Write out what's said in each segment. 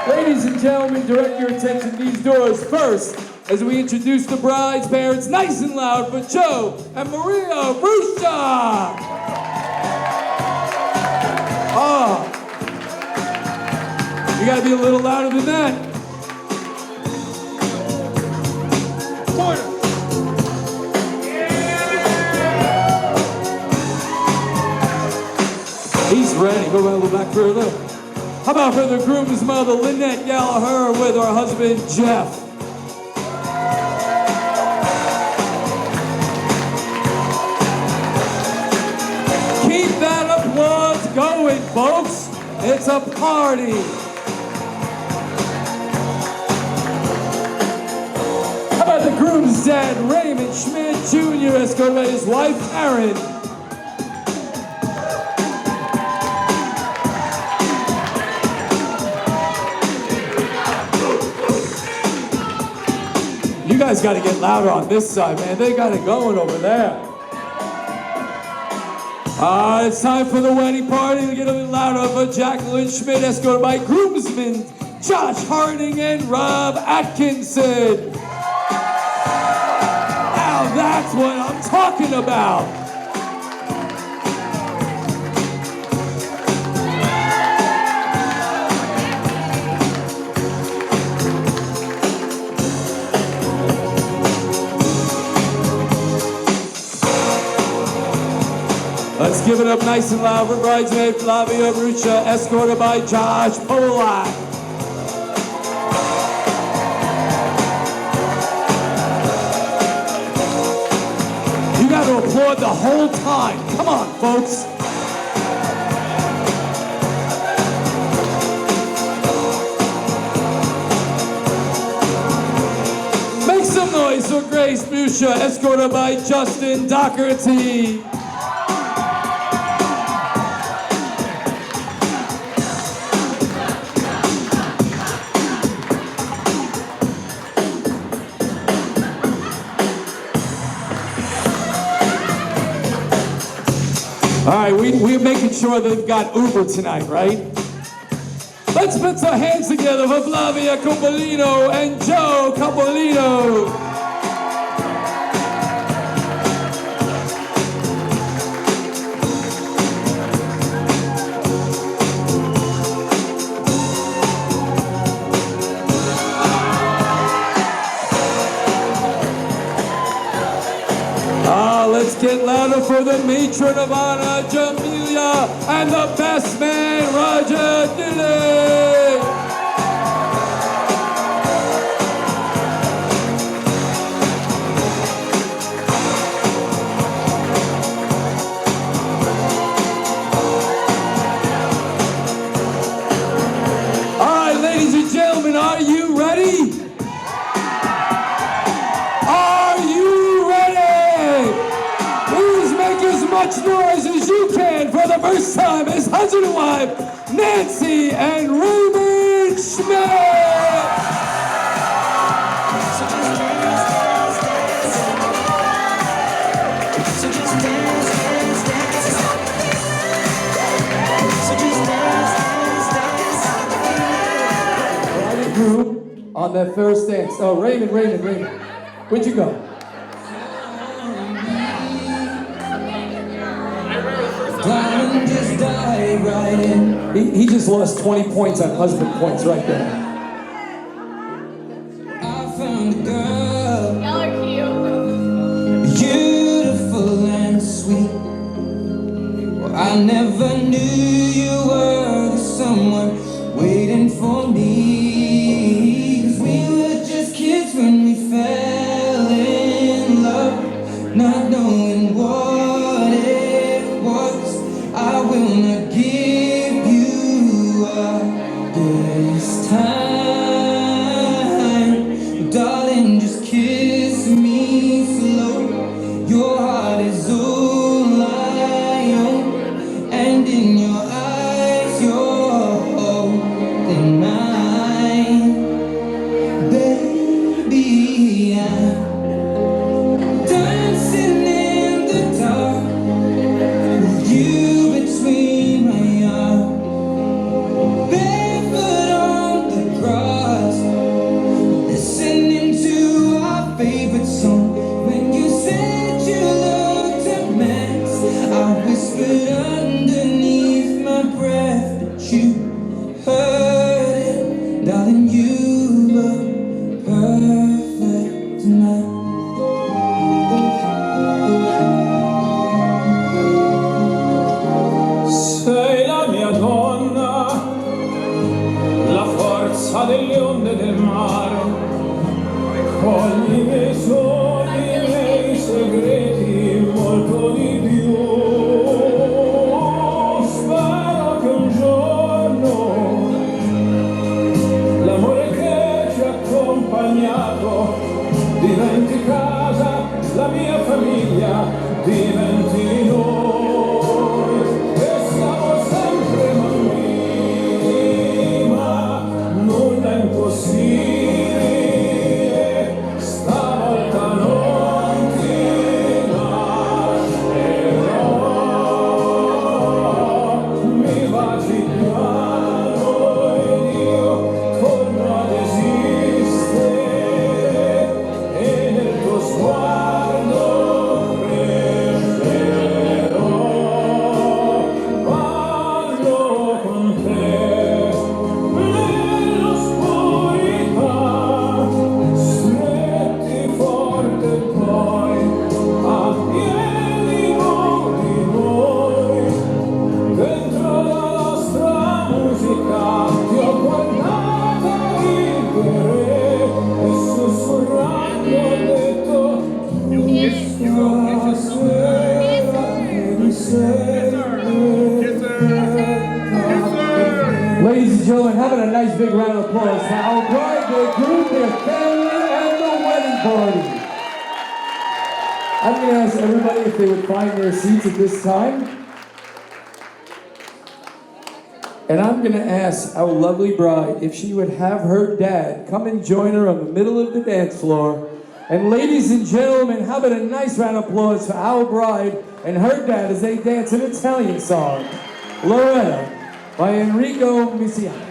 Ladies and gentlemen, direct your attention to these doors first as we introduce the bride's parents, nice and loud for Joe and Maria Ruscha. Oh, you gotta be a little louder than that. He's ready. Go a little back further. How about for the groom's mother, Lynette Gallagher, with her husband, Jeff? Keep that applause going, folks. It's a party. How about the groom's dad, Raymond Schmidt Jr., escorted by his wife, Karen? You guys got to get louder on this side, man. They got it going over there. It's time for the wedding party. We get a little louder for Jacqueline Schmidt, escorted by groomsmen Josh Harding and Rob Atkinson. Now that's what I'm talking about. Let's give it up nice and loud for bridesmaid Flavia Rucha, escorted by Josh Polak. You got to applaud the whole time. Come on, folks. Make some noise for Grace Busha, escorted by Justin Doherty. All right, we're making sure they've got Uber tonight, right? Let's put some hands together for Flavia Coppolino and Joe Coppolino. Let's get louder for the matron of honor, Jamelia, and the best man, Roger Dilley. All right, ladies and gentlemen, are you ready? As much noise as you can for the first time as husband and wife, Nancy and Raymond Schmidt. Groom on that first dance. Oh, Raymond. Where'd you go? Just dive right in. He just lost 20 points on husband points right there. I found a girl. Y'all are cute. Beautiful and sweet. Well, I never knew you were the someone waiting for me. 'Cause we were just kids when we fell in love, not knowing what it was. I will not give you up this time. Darling, just kiss me slow. Your heart is all I own, and in your eyes you're holding mine. Baby, I'm dancing in the dark with you between my arms, barefoot on the delle onde del mare, cogli i miei sogni, i miei segreti, molto di più. Spero che un giorno l'amore che ci ha accompagnato diventi casa, la mia famiglia diventi noi, e siamo sempre bambini, ma nulla è impossibile, stavolta non ti lascerò, mi baci piano ed io torno ad esistere, e nel tuo sguardo crescerò, parlo con te nell'oscurità, stretti forte poi a piedi nudi noi, dentro la nostra musica ti ho guardata ridere e sussurrando ho detto stasera mi sei Ladies and gentlemen, having a nice big round of applause for our bride, their groom, their family, and the wedding party. I'm going to ask everybody if they would find their seats at this time. And I'm going to ask our lovely bride if she would have her dad come and join her on the middle of the dance floor. And ladies and gentlemen, how about a nice round of applause for our bride and her dad as they dance an Italian song, Loretta, by Enrico Misiani.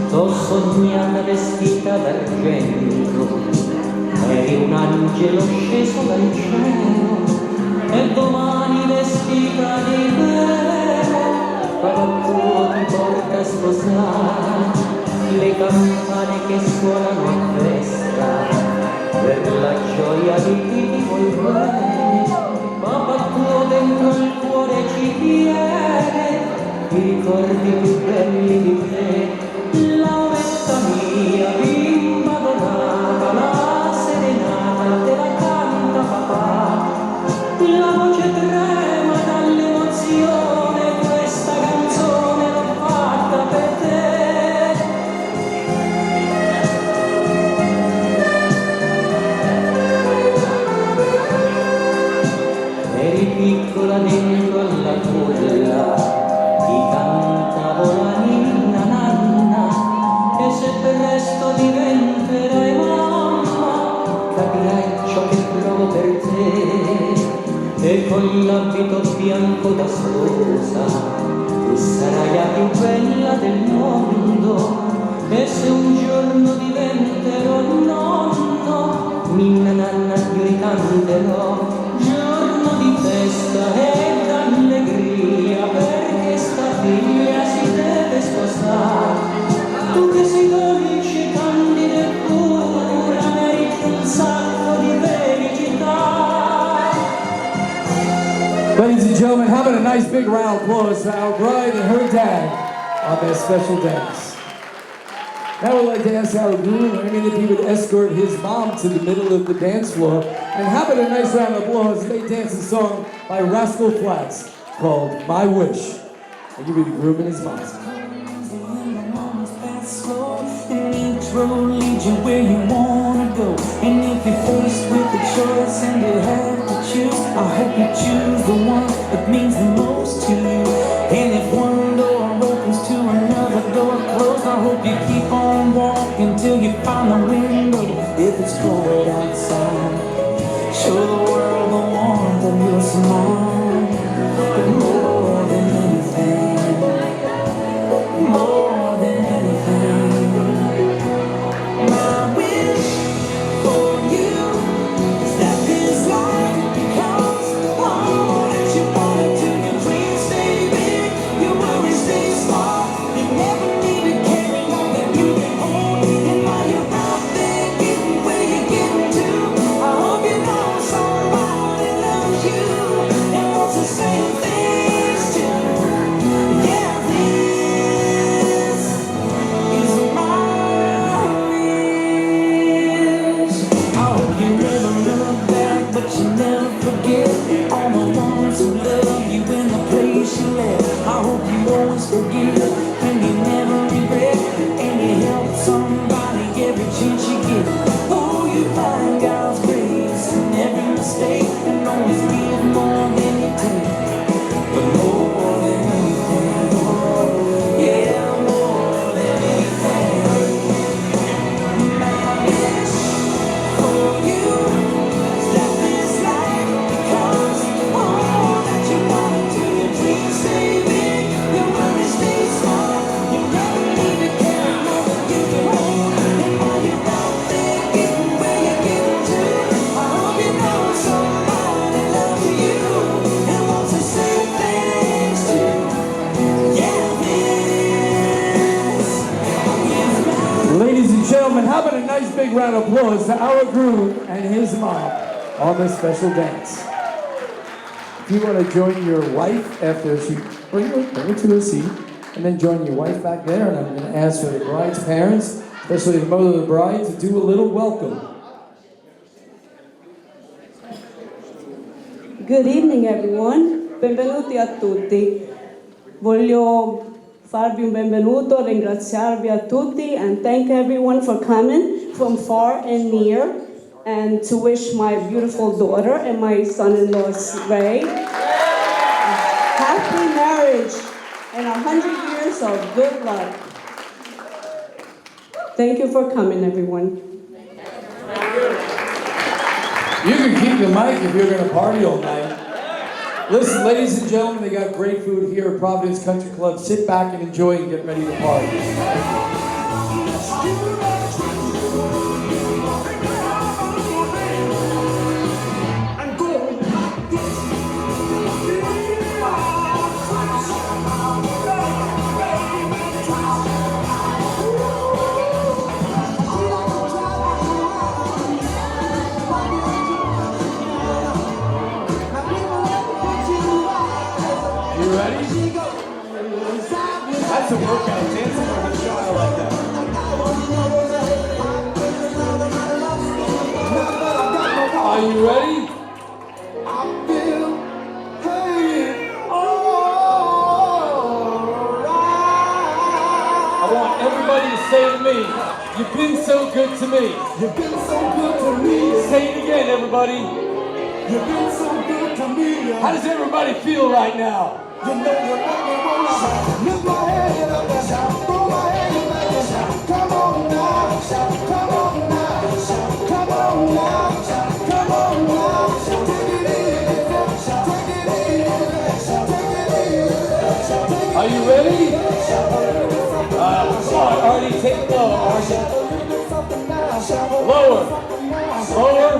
T'ho sognata vestita d'argento, eri un angelo sceso dal cielo, e domani vestita di vero, papà tuo ti porta a sposare, le campane che suonano a festa, per la gioia di chi ti vuol bene, papà tuo dentro il cuore ci tiene, i ricordi più belli di te. Lauretta mia, bimba donata, la serenata te la canta papà, la voce trema dall'emozione, questa canzone l'ho fatta per te. Eri piccola dentro alla culla, ti cantavo la ninna nanna, e se presto diventerai mamma, capirai ciò che provo per te, e con l'abito bianco da sposa, tu sarai la più bella del mondo, e se un giorno diventerò nonno, ninna nanna io ricanterò, giorno di festa e d'allegria, perché sta figlia si deve sposare. Tu che sei dolce, candida e pura, meriti un sacco di felicità. Ladies and gentlemen, how about a nice big round of applause for our bride and her dad on their special dance. Now we'd like to ask our groom, if he would escort his mom to the middle of the dance floor. And how about a nice round of applause as they dance a song by Rascal Flatts called My Wish. I'll give you the groom and his mom. And each road leads you where you wanna go. And if you're faced with a choice and you have to choose, I'll help you choose the one that means the most to you. And if one door opens to another door closed, I hope you keep on walking till you find the window. If it's cold outside, show the world the warmth of your smile. But more than anything, more than anything, my wish for you is that this life becomes all that you want it to. Your dreams stay big, your worries stay small. You never need to carry more than you can hold. And while you're out there getting where you're getting to, I hope you know somebody loves you. she left. I hope you always forgive and you never regret, and you help somebody every chance you get. Oh, you find God's grace in every mistake and always give more than you take, but more than anything, yeah, more than anything. My wish for you is that this life becomes all that you want to. Your dreams stay big, your worries stay small. You never leave it care, know that you can hold. And while you're out there getting where you're getting to, I hope you know somebody loves you and wants to say thanks to. Yeah, this is my. Ladies and gentlemen, how about a nice big round of applause to our Groom and his mom on this special dance. If you want to join your wife after she, bring her to a seat, and then join your wife back there, and I'm going to ask for the bride's parents, especially the mother of the bride, to do a little welcome. Good evening, everyone. Benvenuti a tutti. Voglio farvi un benvenuto, ringraziarvi a tutti, and thank everyone for coming from far and near, and to wish my beautiful daughter and my son-in-law, Ray, happy marriage and 100 years of good luck. Thank you for coming, everyone. You can keep the mic if you're going to party all night. Listen, ladies and gentlemen, they got great food here at Providence Country Club. Sit back and enjoy and get ready to party. You ready? That's a workout. Dancing with a child like that. Are you ready? I want everybody to say to me, you've been so good to me. You've been so good to me. Say it again, everybody. You've been so good to me. How does everybody feel right now? You know you make me wanna shout. Lift my head up and shout. Throw my head back and shout. Come on now, shout. Come on now, shout. Come on now, shout. Come on now, shout. Take it easy, shout. Take it easy, shout. Take it easy, shout. Are you ready? Come on, Artie, take it low, Artie. Lower, lower.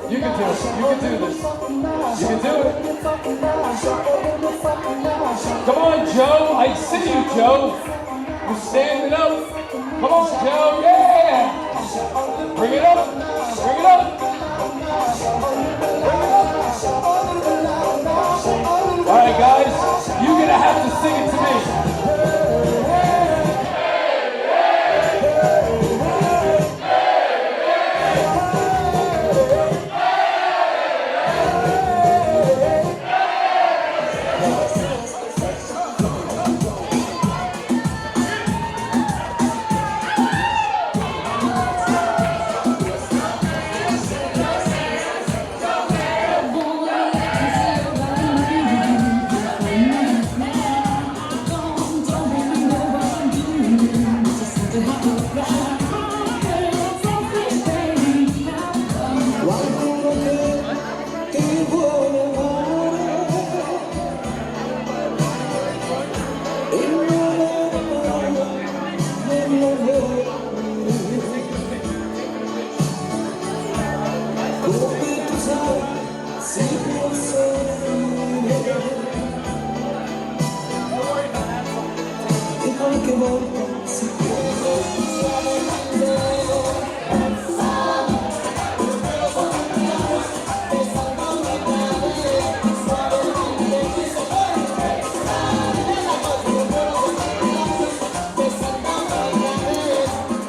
You can do it. You can do this. You can do it. Come on, Joe. I see you, Joe. You're standing up. Come on, Joe. Yeah. Bring it up. Bring it up. Bring it up. All right, guys. You're going to have to sing it to me.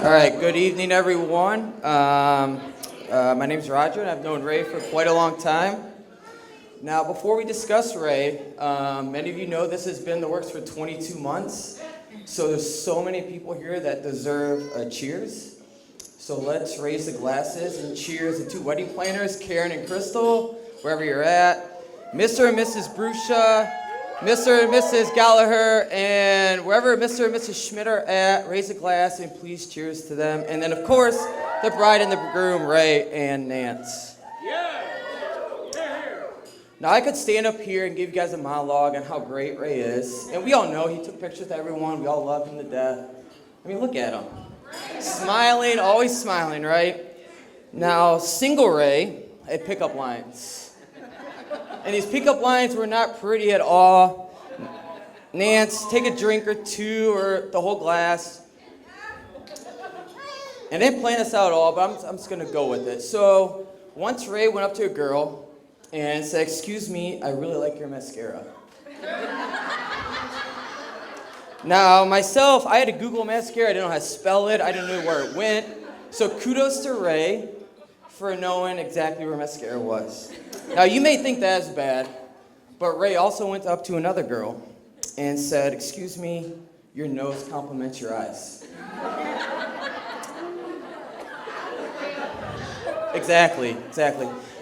All right, good evening, everyone. My name's Roger, and I've known Ray for quite a long time. Now, before we discuss Ray, many of you know this has been in the works for 22 months. So there's so many people here that deserve a cheers. So let's raise the glasses and cheers the two wedding planners, Karen and Crystal, wherever you're at. Mr. and Mrs. Brusha, Mr. and Mrs. Gallagher, and wherever Mr. and Mrs. Schmidt are at, raise a glass and please cheers to them. And then, of course, the bride and the groom, Ray and Nance. Now, I could stand up here and give you guys a monologue on how great Ray is. And we all know he took pictures with everyone. We all love him to death. I mean, look at him. Smiling, always smiling, right? Now, single Ray had pickup lines. And these pickup lines were not pretty at all. Nance, take a drink or two or the whole glass. And I didn't plan this out at all, but I'm just going to go with it. So once Ray went up to a girl and said, "Excuse me, I really like your mascara." Now, myself, I had to Google mascara. I didn't know how to spell it. I didn't know where it went. So kudos to Ray for knowing exactly where mascara was. Now, you may think that's bad, but Ray also went up to another girl and said, "Excuse me, your nose compliments your eyes." Exactly.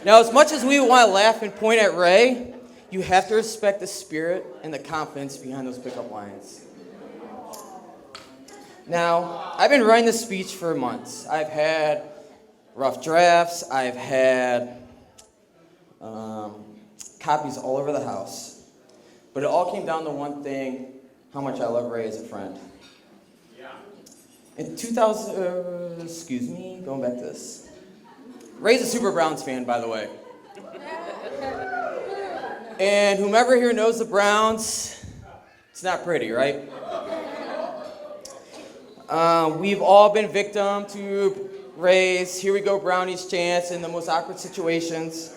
Now, as much as we want to laugh and point at Ray, you have to respect the spirit and the confidence behind those pickup lines. Now, I've been writing this speech for months. I've had rough drafts. I've had copies all over the house. But it all came down to one thing: how much I love Ray as a friend. In 2000, going back to this. Ray's a Super Browns fan, by the way. And whomever here knows the Browns, it's not pretty, right? We've all been victim to Ray's "here we go Brownies" chants in the most awkward situations.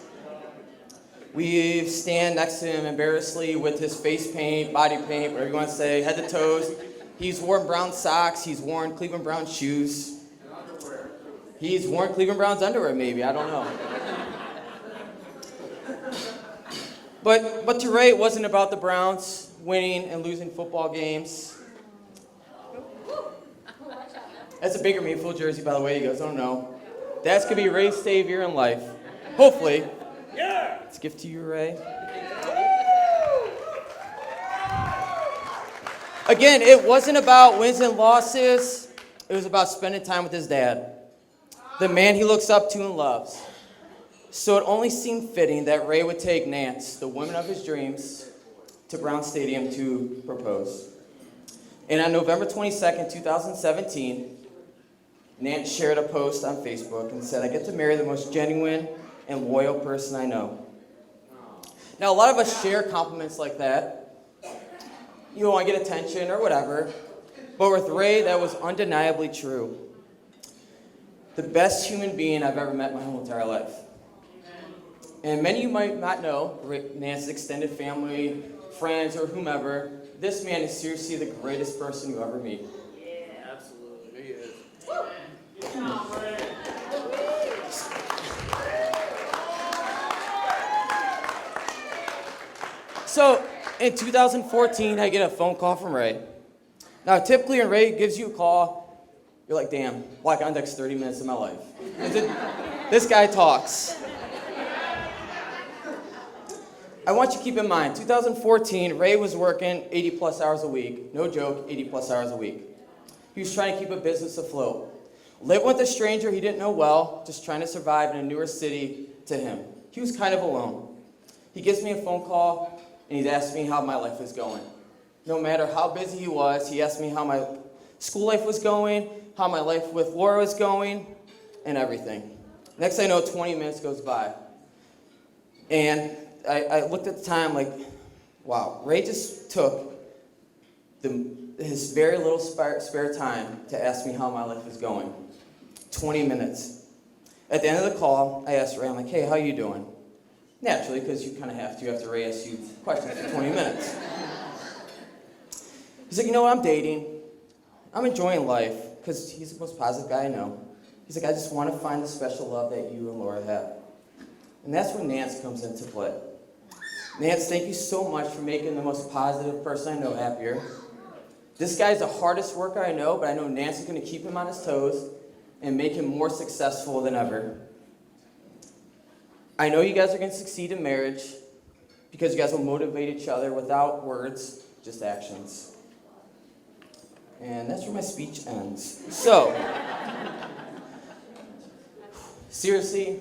We stand next to him embarrassedly with his face paint, body paint, whatever you want to say, head to toes. He's worn brown socks. He's worn Cleveland Browns shoes. He's worn Cleveland Browns underwear, maybe. I don't know. But to Ray, it wasn't about the Browns winning and losing football games. That's a Baker Mayfield jersey, by the way. He goes, "Oh no." That's going to be Ray's savior in life. Hopefully. Yeah. It's a gift to you, Ray. Again, it wasn't about wins and losses. It was about spending time with his dad, the man he looks up to and loves. So it only seemed fitting that Ray would take Nance, the woman of his dreams, to Brown Stadium to propose. And on November 22nd, 2017, Nance shared a post on Facebook and said, "I get to marry the most genuine and loyal person I know." Now, a lot of us share compliments like that. You want to get attention or whatever. But with Ray, that was undeniably true. The best human being I've ever met my whole entire life. And many of you might not know, Nance's extended family, friends, or whomever, this man is seriously the greatest person you ever meet. Yeah, absolutely. He is. So, in 2014, I get a phone call from Ray. Now, typically when Ray gives you a call, you're like, "Damn, why can't I next 30 minutes of my life?" This guy talks. I want you to keep in mind, 2014, Ray was working 80 plus hours a week. No joke, 80 plus hours a week. He was trying to keep a business afloat. Living with a stranger he didn't know well, just trying to survive in a newer city to him. He was kind of alone. He gives me a phone call, and he's asked me how my life is going. No matter how busy he was, he asked me how my school life was going, how my life with Laura was going, and everything. Next thing I know, 20 minutes goes by. And I looked at the time like, wow, Ray just took his very little spare time to ask me how my life is going. 20 minutes. At the end of the call, I asked Ray, I'm like, "Hey, how you doing?" Naturally, because you kind of have to after Ray asks you questions for 20 minutes. He's like, "You know what, I'm dating. I'm enjoying life," because he's the most positive guy I know. He's like, "I just want to find the special love that you and Laura have." And that's when Nance comes into play. Nance, thank you so much for making the most positive person I know happier. This guy's the hardest worker I know, but I know Nance is going to keep him on his toes and make him more successful than ever. I know you guys are going to succeed in marriage because you guys will motivate each other without words, just actions. And that's where my speech ends. So, seriously,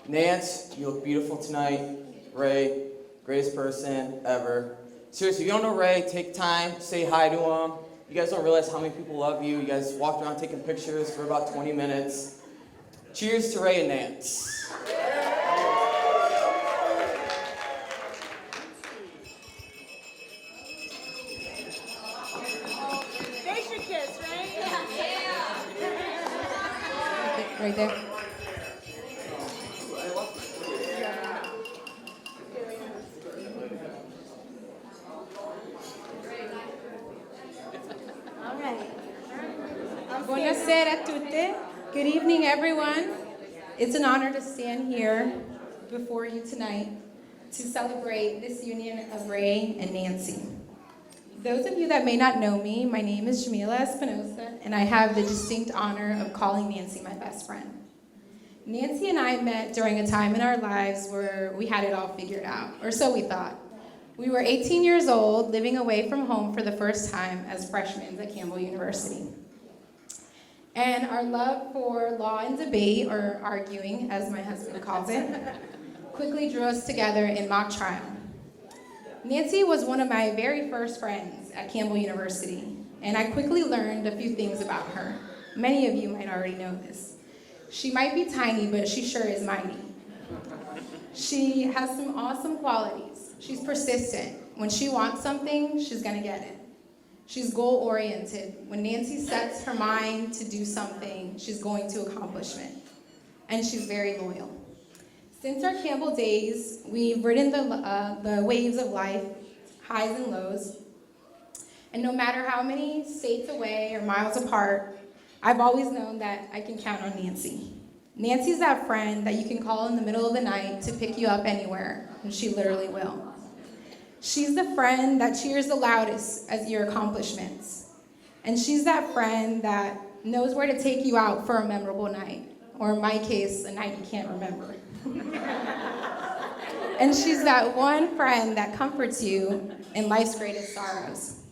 Nance, you look beautiful tonight. Ray, greatest person ever. Seriously, if you don't know Ray, take time, say hi to him. You guys don't realize how many people love you. You guys walked around taking pictures for about 20 minutes. Cheers to Ray and Nance. They should kiss, right? Right there. All right. Buonasera a tutti. Good evening, everyone. It's an honor to stand here before you tonight to celebrate this union of Ray and Nancy. Those of you that may not know me, my name is Jamila Espinosa, and I have the distinct honor of calling Nancy my best friend. Nancy and I met during a time in our lives where we had it all figured out, or so we thought. We were 18 years old, living away from home for the first time as freshmen at Campbell University. And our love for law and debate, or arguing, as my husband calls it, quickly drew us together in mock trial. Nancy was one of my very first friends at Campbell University, and I quickly learned a few things about her. Many of you might already know this. She might be tiny, but she sure is mighty. She has some awesome qualities. She's persistent. When she wants something, she's gonna get it. She's goal-oriented. When Nancy sets her mind to do something, she's going to accomplish it. And she's very loyal. Since our Campbell days, we've ridden the waves of life, highs and lows. And no matter how many states away or miles apart, I've always known that I can count on Nancy. Nancy's that friend that you can call in the middle of the night to pick you up anywhere, and she literally will. She's the friend that cheers the loudest at your accomplishments. And she's that friend that knows where to take you out for a memorable night, or in my case, a night you can't remember. And she's that one friend that comforts you in life's greatest sorrows.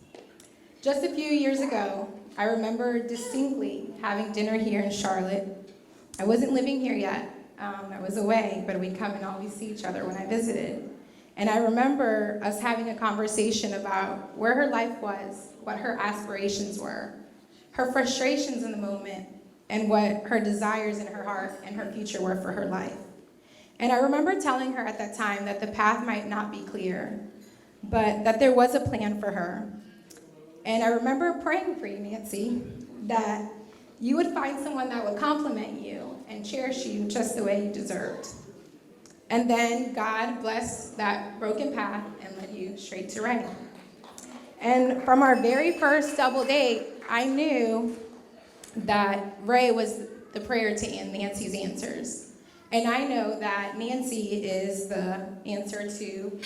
Just a few years ago, I remember distinctly having dinner here in Charlotte. I wasn't living here yet. I was away, but we'd come and always see each other when I visited. And I remember us having a conversation about where her life was, what her aspirations were, her frustrations in the moment, and what her desires in her heart and her future were for her life. And I remember telling her at that time that the path might not be clear, but that there was a plan for her. And I remember praying for you, Nancy, that you would find someone that would compliment you and cherish you just the way you deserved. And then God blessed that broken path and led you straight to Ray. And from our very first double date, I knew that Ray was the prayer to Nancy's answers. And I know that Nancy is the answer to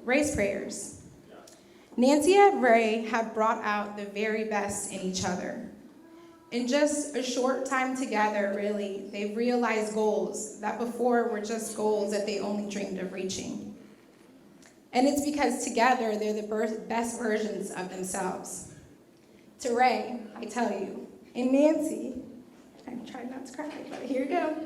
Ray's prayers. Nancy and Ray have brought out the very best in each other. In just a short time together, really, they've realized goals that before were just goals that they only dreamed of reaching. And it's because together they're the best versions of themselves. To Ray, I tell you, and Nancy, I'm trying not to cry, but here we go.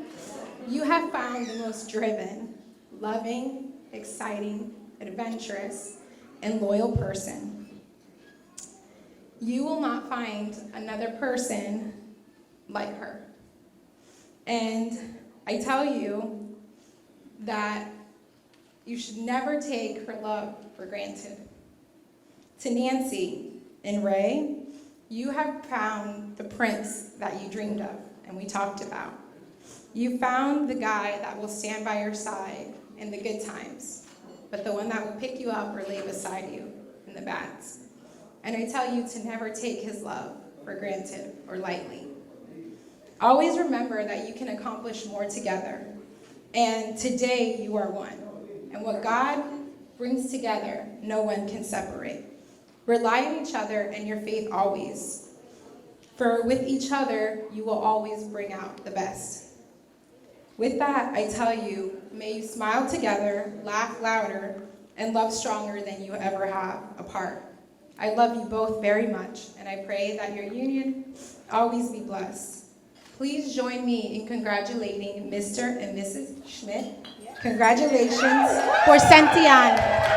You have found the most driven, loving, exciting, adventurous, and loyal person. You will not find another person like her. And I tell you that you should never take her love for granted. To Nancy and Ray, you have found the prince that you dreamed of and we talked about. You found the guy that will stand by your side in the good times, but the one that will pick you up or lay beside you in the bads. And I tell you to never take his love for granted or lightly. Always remember that you can accomplish more together. And today you are one. And what God brings together, no one can separate. Rely on each other and your faith always. For with each other, you will always bring out the best. With that, I tell you, may you smile together, laugh louder, and love stronger than you ever have apart. I love you both very much, and I pray that your union always be blessed. Please join me in congratulating Mr. and Mrs. Schmidt. Congratulations for Santiago.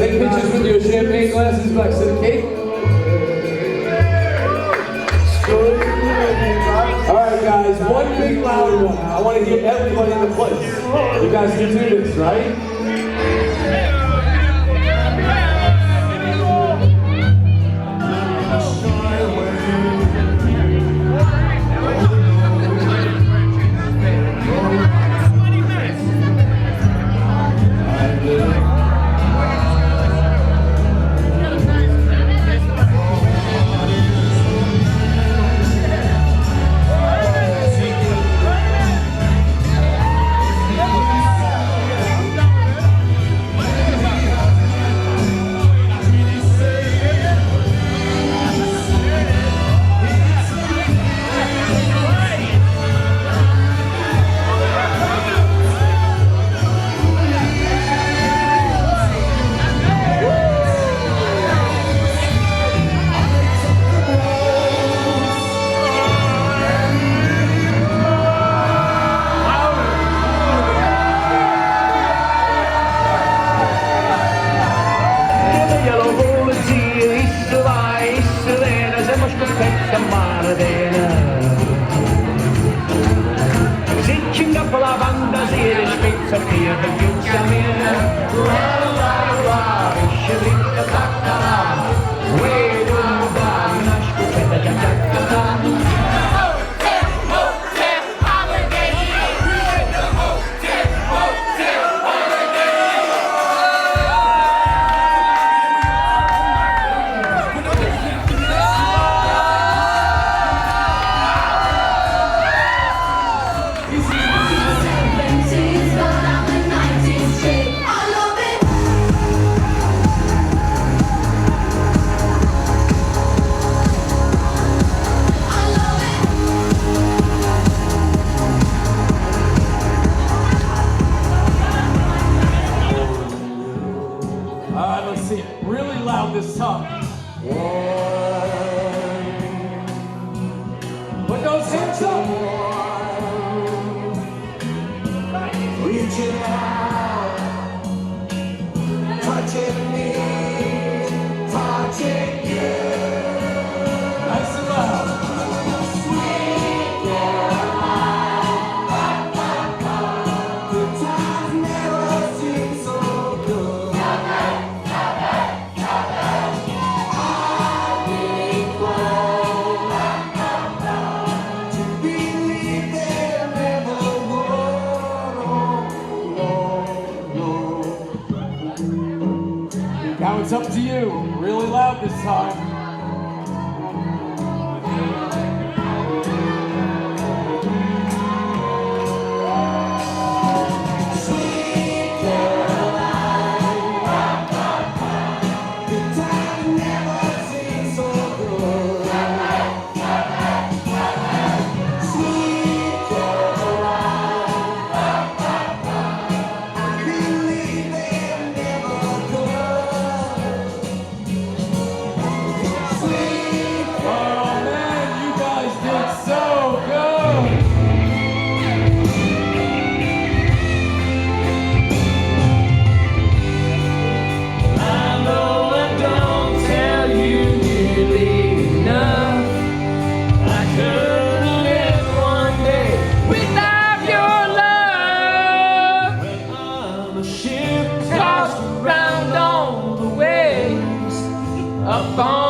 Take pictures with your champagne glasses back to the cake. Alright guys, one big loud one. I want to hear everybody in the place. You guys can do this, right? Put those hands up. Reaching out, touching me, touching you. Nice and loud. Sweet Caroline, good times never seem so good. I really glad to believe there never was. Now it's up to you. Really loud this time. Sweet Caroline, good times never seem so good. Sweet Caroline, I believe they're never good. Sweet Oh man, you guys did so good. I know I don't tell you nearly enough. I couldn't live one day without your love. I'm a ship tossed around on the waves, up on